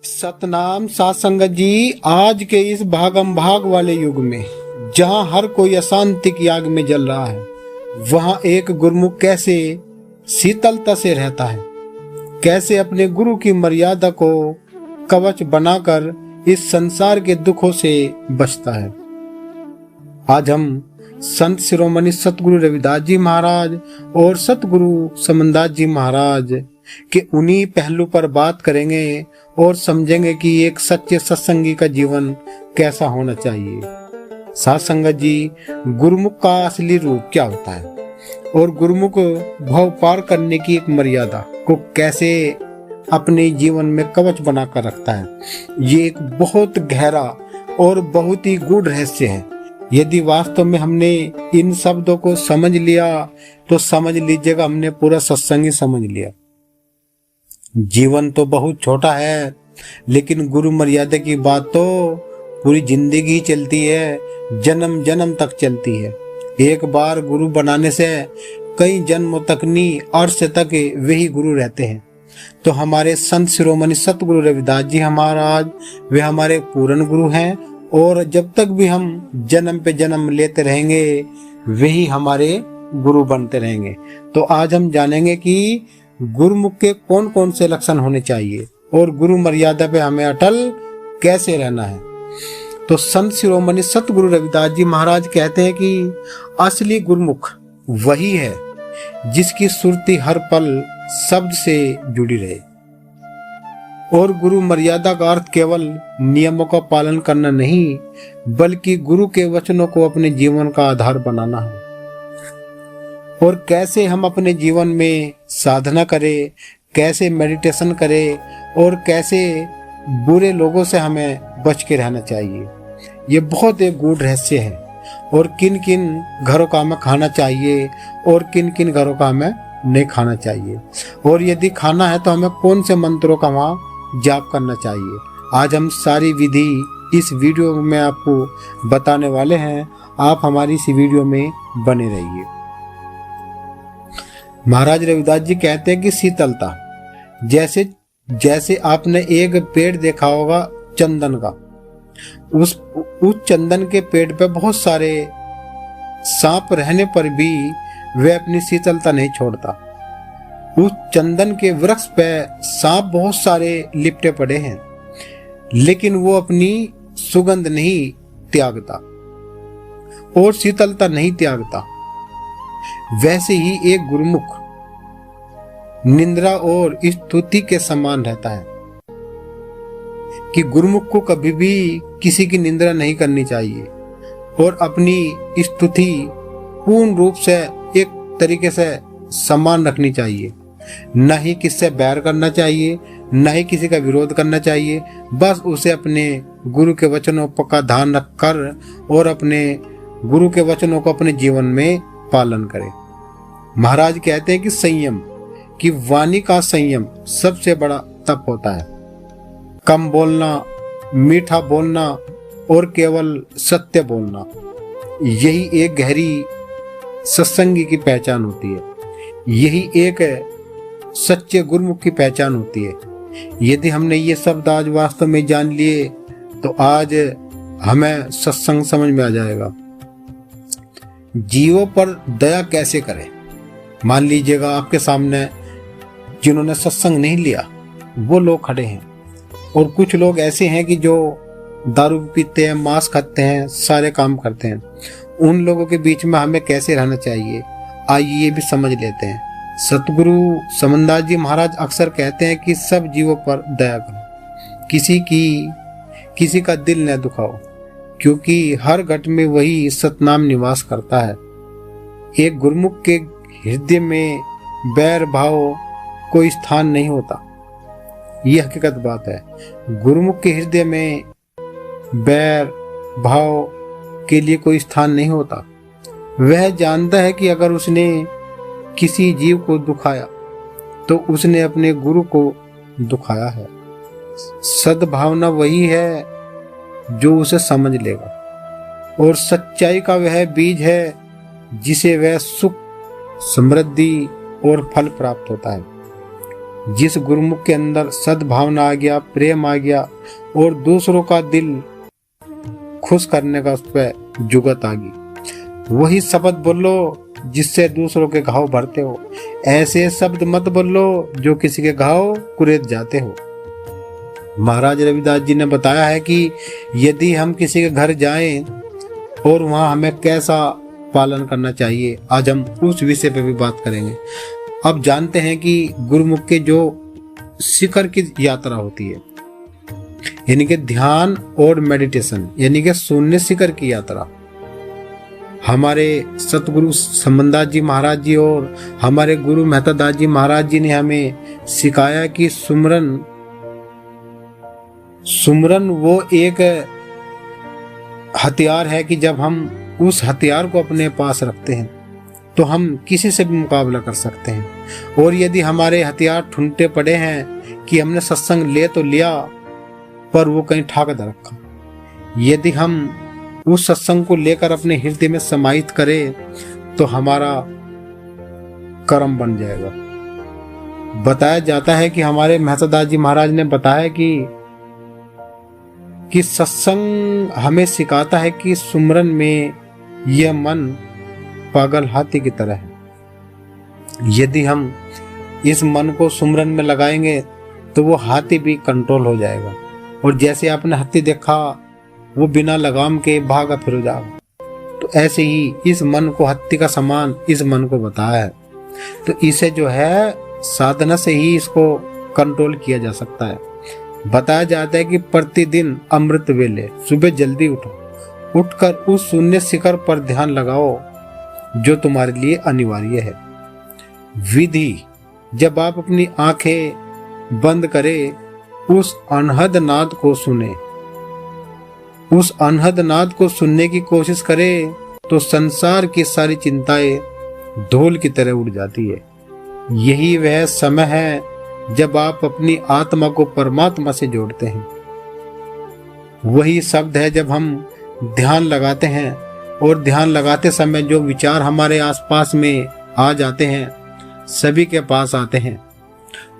सतनाम साध संगत जी। आज के इस भागम भाग वाले युग में जहां हर कोई अशांति की आग में जल रहा है, वहां एक गुरुमुख कैसे शीतलता से रहता है, कैसे अपने गुरु की मर्यादा को कवच बनाकर इस संसार के दुखों से बचता है। आज हम संत शिरोमणि सतगुरु रविदास जी महाराज और सतगुरु समनदास जी महाराज के उन्हीं पहलू पर बात करेंगे और समझेंगे कि एक सच्चे सत्संगी का जीवन कैसा होना चाहिए। साथ संगत जी, गुरुमुख का असली रूप क्या होता है और गुरुमुख भव पार करने की एक मर्यादा को कैसे अपने जीवन में कवच बनाकर रखता है, ये एक बहुत गहरा और बहुत ही गूढ़ रहस्य है। यदि वास्तव में हमने इन शब्दों को समझ लिया तो समझ लीजिएगा हमने पूरा सत्संग ही समझ लिया। जीवन तो बहुत छोटा है, लेकिन गुरु मर्यादा की बात तो पूरी जिंदगी चलती है, जन्म जन्म तक चलती है। एक बार गुरु बनाने से कई जन्मों तक नहीं, अर्श तक वही गुरु रहते हैं। तो हमारे संत शिरोमणि सतगुरु रविदास जी महाराज वे हमारे पूर्ण गुरु हैं और जब तक भी हम जन्म पे जन्म लेते रहेंगे वही हमारे गुरु बनते रहेंगे। तो आज हम जानेंगे कि गुरुमुख के कौन कौन से लक्षण होने चाहिए और गुरु मर्यादा पे हमें अटल कैसे रहना है। तो संत शिरोमणि सतगुरु रविदास जी महाराज कहते हैं कि असली गुरुमुख वही है जिसकी सुरती हर पल शब्द से जुड़ी रहे। और गुरु मर्यादा का अर्थ केवल नियमों का पालन करना नहीं, बल्कि गुरु के वचनों को अपने जीवन का आधार बनाना है। और कैसे हम अपने जीवन में साधना करें, कैसे मेडिटेशन करें और कैसे बुरे लोगों से हमें बच के रहना चाहिए, ये बहुत एक गूढ़ रहस्य है। और किन किन घरों का हमें खाना चाहिए और किन किन घरों का हमें नहीं खाना चाहिए, और यदि खाना है तो हमें कौन से मंत्रों का वहाँ जाप करना चाहिए। आज हम सारी विधि इस वीडियो में आपको बताने वाले हैं। आप हमारी इस वीडियो में बने रहिए। महाराज रविदास जी कहते हैं कि शीतलता, जैसे जैसे आपने एक पेड़ देखा होगा चंदन का, उस चंदन के पेड़ पे बहुत सारे सांप रहने पर भी वह अपनी शीतलता नहीं छोड़ता। उस चंदन के वृक्ष पे सांप बहुत सारे लिपटे पड़े हैं, लेकिन वो अपनी सुगंध नहीं त्यागता और शीतलता नहीं त्यागता। वैसे ही एक गुरुमुख निंद्रा और स्तुति के समान रहता है कि गुरुमुख को कभी भी किसी की निंदा नहीं करनी चाहिए और अपनी स्तुति पूर्ण रूप से एक तरीके से सम्मान रखनी चाहिए। न ही किससे बैर करना चाहिए, न ही किसी का विरोध करना चाहिए। बस उसे अपने गुरु के वचनों का ध्यान रखकर और अपने गुरु के वचनों को अपने जीवन में पालन करें। महाराज कहते हैं कि संयम कि वाणी का संयम सबसे बड़ा तप होता है। कम बोलना, मीठा बोलना और केवल सत्य बोलना, यही एक गहरी सत्संगी की पहचान होती है। यही एक सच्चे गुरुमुख की पहचान होती है। यदि हमने ये शब्द आज वास्तव में जान लिए तो आज हमें सत्संग समझ में आ जाएगा। जीवों पर दया कैसे करें। मान लीजिएगा आपके सामने जिन्होंने सत्संग नहीं लिया वो लोग खड़े हैं, और कुछ लोग ऐसे हैं कि जो दारू पीते हैं, मांस खाते हैं, सारे काम करते हैं। उन लोगों के बीच में हमें कैसे रहना चाहिए, आइए ये भी समझ लेते हैं। सतगुरु समनदास जी महाराज अक्सर कहते हैं कि सब जीवों पर दया करो, किसी का दिल न दुखाओ, क्योंकि हर घट में वही सतनाम निवास करता है। एक गुरुमुख के हृदय में बैर भाव कोई स्थान नहीं होता, ये हकीकत बात है। गुरुमुख के हृदय में बैर भाव के लिए कोई स्थान नहीं होता। वह जानता है कि अगर उसने किसी जीव को दुखाया तो उसने अपने गुरु को दुखाया है। सद्भावना वही है जो उसे समझ लेगा, और सच्चाई का वह बीज है जिसे वह सुख, समृद्धि और फल प्राप्त होता है। जिस गुरुमुख के अंदर सद्भावना आ गया, प्रेम आ गया और दूसरों का दिल खुश करने का उस पर जुगत आ गई, वही शब्द बोलो जिससे दूसरों के घाव भरते हो। ऐसे शब्द मत बोलो जो किसी के घाव कुरेद जाते हो। महाराज रविदास जी ने बताया है कि यदि हम किसी के घर जाएं और वहां हमें कैसा पालन करना चाहिए, आज हम उस विषय पे भी बात करेंगे। अब जानते हैं कि गुरुमुख के जो शिखर की यात्रा होती है, यानी कि ध्यान और मेडिटेशन, यानी कि शून्य शिखर की यात्रा, हमारे सतगुरु संबंदास जी महाराज जी और हमारे गुरु मेहता दास जी महाराज जी ने हमें सिखाया कि सुमरन वो एक हथियार है कि जब हम उस हथियार को अपने पास रखते हैं तो हम किसी से भी मुकाबला कर सकते हैं। और यदि हमारे हथियार ठुंटे पड़े हैं कि हमने सत्संग ले तो लिया पर वो कहीं ठाक रखा, यदि हम उस सत्संग को लेकर अपने हृदय में समाहित करें तो हमारा कर्म बन जाएगा। बताया जाता है कि हमारे मेहता दास जी महाराज ने बताया कि सत्संग हमें सिखाता है कि सुमरन में यह मन पागल हाथी की तरह है। यदि हम इस मन को सुमरन में लगाएंगे तो वो हाथी भी कंट्रोल हो जाएगा। और जैसे आपने हाथी देखा, वो बिना लगाम के भागा फिर जाएगा, तो ऐसे ही इस मन को हाथी का समान इस मन को बताया है। तो इसे जो है साधना से ही इसको कंट्रोल किया जा सकता है। बताया जाता है कि प्रतिदिन अमृत वेले सुबह जल्दी उठो, उठकर उस शून्य शिखर पर ध्यान लगाओ जो तुम्हारे लिए अनिवार्य है। विधि, जब आप अपनी आंखें बंद करें, उस अनहद नाद को सुने, उस अनहद नाद को सुनने की कोशिश करें तो संसार की सारी चिंताएं धूल की तरह उड़ जाती है। यही वह समय है जब आप अपनी आत्मा को परमात्मा से जोड़ते हैं। वही शब्द है जब हम ध्यान लगाते हैं और ध्यान लगाते समय जो विचार हमारे आसपास में आ जाते हैं, सभी के पास आते हैं,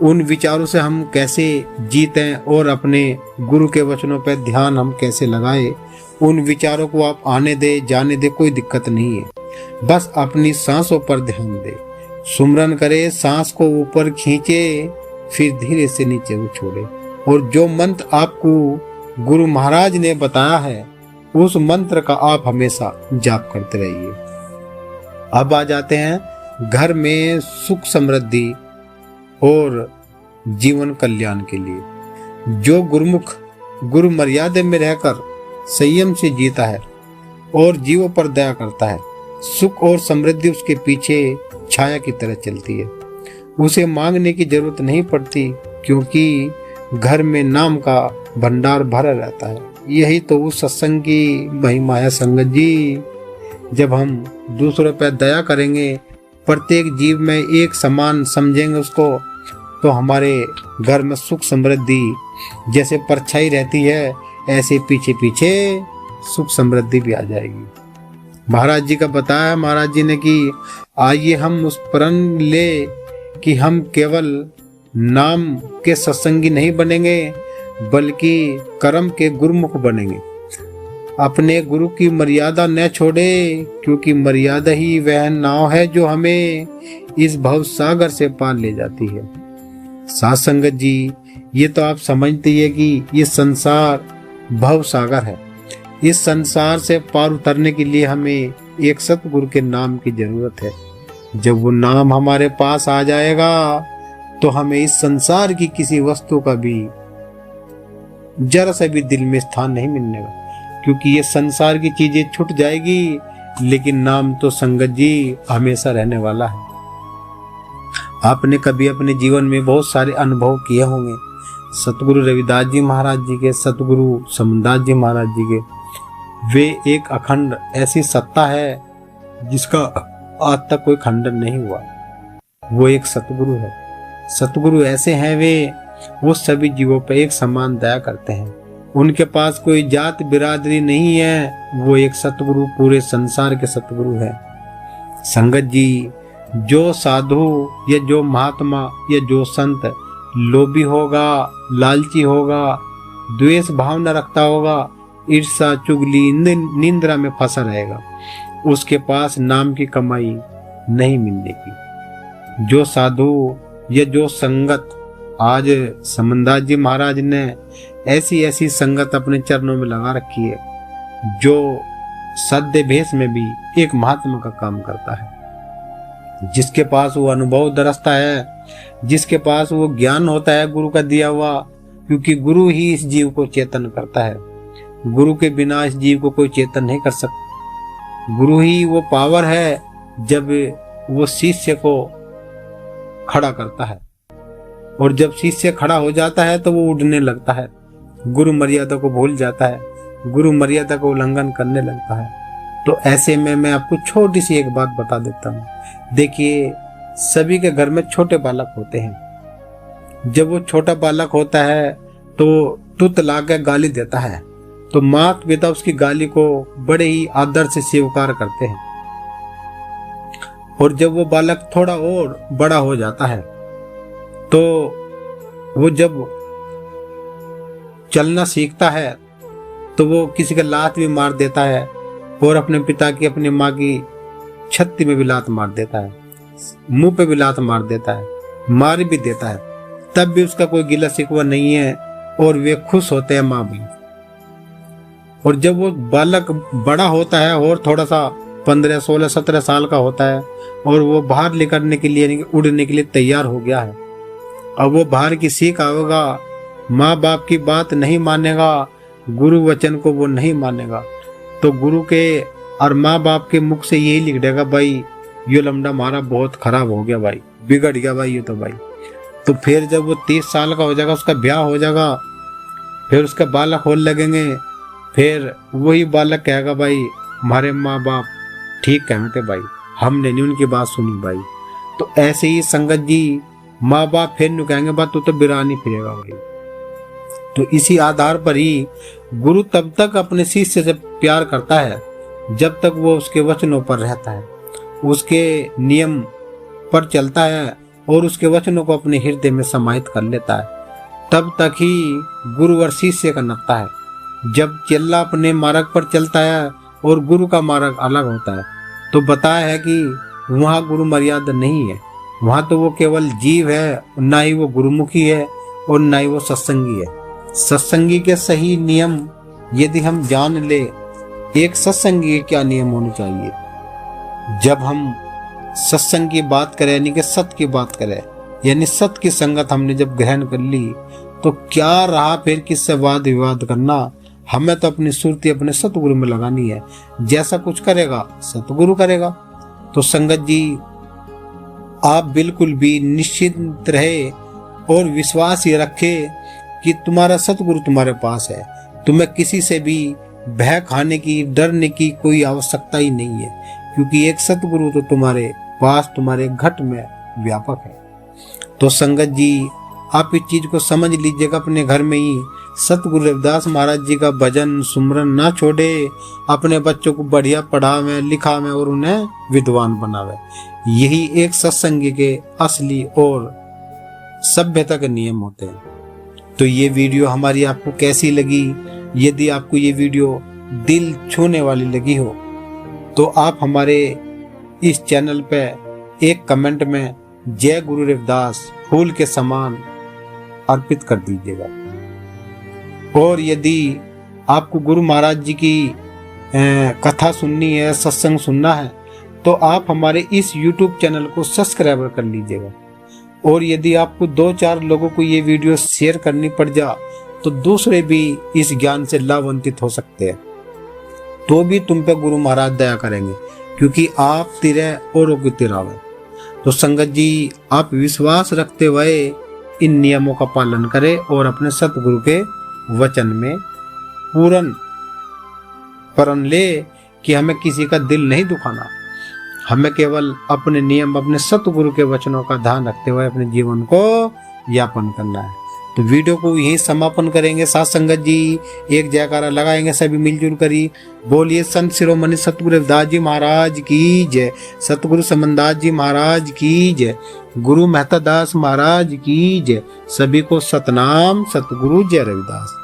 उन विचारों से हम कैसे जीतें और अपने गुरु के वचनों पर ध्यान हम कैसे लगाएं, उन विचारों को आप आने दे जाने दे, कोई दिक्कत नहीं है। बस अपनी सांसों पर ध्यान दे, सुमरन करे, सांस को ऊपर खींचे फिर धीरे से नीचे वो छोड़े। और जो मंत्र आपको गुरु महाराज ने बताया है उस मंत्र का आप हमेशा जाप करते रहिए। अब आ जाते हैं घर में सुख समृद्धि और जीवन कल्याण के लिए। जो गुरुमुख गुरु मर्यादा में रहकर संयम से जीता है और जीवों पर दया करता है, सुख और समृद्धि उसके पीछे छाया की तरह चलती है। उसे मांगने की जरूरत नहीं पड़ती क्योंकि घर में नाम का भंडार भरा रहता है। यही तो उस सत्संग की महिमा है संगत जी। जब हम दूसरों पर दया करेंगे, प्रत्येक जीव में एक समान समझेंगे उसको, तो हमारे घर में सुख समृद्धि जैसे परछाई रहती है, ऐसे पीछे पीछे सुख समृद्धि भी आ जाएगी। महाराज जी का बताया महाराज जी ने कि आइए हम उस प्रण ले कि हम केवल नाम के सत्संगी नहीं बनेंगे बल्कि कर्म के गुरुमुख बनेंगे। अपने गुरु की मर्यादा न छोड़े क्योंकि मर्यादा ही वह नाव है जो हमें इस भव सागर से पार ले जाती है। साथ संगत जी, ये तो आप समझते ही है कि ये संसार भव सागर है। इस संसार से पार उतरने के लिए हमें एक सतगुरु के नाम की जरूरत है। जब वो नाम हमारे पास आ जाएगा तो हमें इस संसार की किसी वस्तु का भी जरा सा भी दिल में स्थान नहीं मिलने का, क्योंकि ये संसार की चीजें छूट जाएगी, लेकिन नाम तो संगत जी हमेशा रहने वाला है। आपने कभी अपने जीवन में बहुत सारे अनुभव किए होंगे, सतगुरु रविदास जी महाराज जी के, सतगुरु समदास जी महाराज जी के। वे एक अखंड ऐसी सत्ता है जिसका आज तक कोई खंडन नहीं हुआ। वो एक सतगुरु है। सतगुरु ऐसे हैं, वो सभी जीवों पर एक समान दया करते हैं। उनके पास कोई जात बिरादरी नहीं है। वो एक सतगुरु पूरे संसार के सतगुरु है। संगत जी, जो साधु या जो महात्मा या जो संत लोभी होगा, लालची होगा, द्वेष भावना रखता होगा, ईर्ष्या चुगली निंद्रा में फंसा रहेगा, उसके पास नाम की कमाई नहीं मिलने की। जो साधु या जो संगत, आज समनदास जी महाराज ने ऐसी ऐसी संगत अपने चरणों में लगा रखी है जो सद्य भेष में भी एक महात्मा का काम करता है, जिसके पास वो अनुभव दरसता है, जिसके पास वो ज्ञान होता है गुरु का दिया हुआ, क्योंकि गुरु ही इस जीव को चेतन करता है। गुरु के बिना इस जीव को कोई चेतन नहीं कर सकता। गुरु ही वो पावर है जब वो शिष्य को खड़ा करता है, और जब शिष्य खड़ा हो जाता है तो वो उड़ने लगता है, गुरु मर्यादा को भूल जाता है, गुरु मर्यादा को उल्लंघन करने लगता है। तो ऐसे में मैं आपको छोटी सी एक बात बता देता हूँ। देखिए, सभी के घर में छोटे बालक होते हैं। जब वो छोटा बालक होता है तो तुत ला के गाली देता है, तो माता पिता उसकी गाली को बड़े ही आदर से स्वीकार करते हैं। और जब वो बालक थोड़ा और बड़ा हो जाता है तो वो जब चलना सीखता है तो वो किसी का लात भी मार देता है, और अपने पिता की, अपनी माँ की छत्ती में भी लात मार देता है, मुंह पे भी लात मार देता है, मार भी देता है। तब भी उसका कोई गिला शिकवा नहीं है, और वे खुश होते हैं, माँ भी। और जब वो बालक बड़ा होता है और थोड़ा सा 15, 16, 17 साल का होता है, और वो बाहर निकलने के लिए, उड़ने के लिए तैयार हो गया है, अब वो बाहर की सीख आएगा, माँ बाप की बात नहीं मानेगा, गुरु वचन को वो नहीं मानेगा, तो गुरु के और माँ बाप के मुख से यही लिख देगा, भाई ये लमड़ा हमारा बहुत खराब हो गया, भाई बिगड़ गया भाई ये तो भाई। तो फिर जब वो 30 साल का हो जाएगा, उसका ब्याह हो जाएगा, फिर उसका बालक होने लगेंगे, फिर वही बालक कहेगा, भाई हमारे माँ बाप ठीक कहते भाई, हमने नहीं उनकी बात सुनी भाई। तो ऐसे ही संगत जी, माँ बाप फिर नहीं कहेंगे, बात तू तो बिरानी फिरेगा भाई। तो इसी आधार पर ही गुरु तब तक अपने शिष्य से प्यार करता है जब तक वो उसके वचनों पर रहता है, उसके नियम पर चलता है, और उसके वचनों को अपने हृदय में समाहित कर लेता है। तब तक ही गुरु और शिष्य का नाता है। जब चेला अपने मार्ग पर चलता है और गुरु का मार्ग अलग होता है, तो बताया है कि वहाँ गुरु मर्यादा नहीं है, वहाँ तो वो केवल जीव है, ना ही वो गुरुमुखी है और ना ही वो सत्संगी है। सत्संगी के सही नियम यदि हम जान ले, एक सत्संगी के क्या नियम होने चाहिए, जब हम सत्संग की बात करें, यानी कि सत्य की बात करें, यानी सत्य की संगत हमने जब ग्रहण कर ली, तो क्या रहा फिर किससे वाद विवाद करना। हमें तो अपनी सुरती अपने सतगुरु में लगानी है, जैसा कुछ करेगा सतगुरु करेगा। तो संगत जी, आप बिल्कुल भी निश्चिंत रहे और विश्वास ये रखे कि तुम्हारा सतगुरु तुम्हारे पास है। तुम्हें किसी से भी भय खाने की, डरने की कोई आवश्यकता ही नहीं है, क्योंकि एक सतगुरु तो तुम्हारे पास, तुम्हारे घट में व्यापक है। तो संगत जी, आप इस चीज को समझ लीजिएगा, अपने घर में ही सतगुरु रविदास महाराज जी का भजन सुमरन ना छोड़े, अपने बच्चों को बढ़िया पढ़ावे लिखावे और उन्हें विद्वान बनावे। यही एक सत्संगी के असली और सभ्यता के नियम होते हैं। तो ये वीडियो हमारी आपको कैसी लगी? यदि आपको ये वीडियो दिल छूने वाली लगी हो तो आप हमारे इस चैनल पे एक कमेंट में जय गुरु रविदास फूल के समान अर्पित कर दीजिएगा। और यदि आपको गुरु महाराज जी की कथा सुननी है, सत्संग सुनना है, तो आप हमारे इस YouTube चैनल को सब्सक्राइब कर लीजिएगा। और यदि आपको 2-4 लोगों को ये वीडियो शेयर करनी पड़ जा, तो दूसरे भी इस ज्ञान से लाभान्वित हो सकते हैं, तो भी तुम पे गुरु महाराज दया करेंगे, क्योंकि आप तिरे औरों की तिरावे। तो संगत जी, आप विश्वास रखते हुए इन नियमों का पालन करें और अपने सतगुरु के वचन में पूर्ण प्रण ले कि हमें किसी का दिल नहीं दुखाना, हमें केवल अपने नियम, अपने सतगुरु के वचनों का ध्यान रखते हुए अपने जीवन को यापन करना है। तो वीडियो को यहीं समापन करेंगे। साथ संगत जी एक जयकारा लगाएंगे सभी मिलजुल करी। बोलिए संत शिरोमणि सतगुरु रविदास जी महाराज की जय, सतगुरु समनदास जी महाराज की जय, गुरु मेहता दास महाराज की जय। सभी को सतनाम, सतगुरु जय रविदास।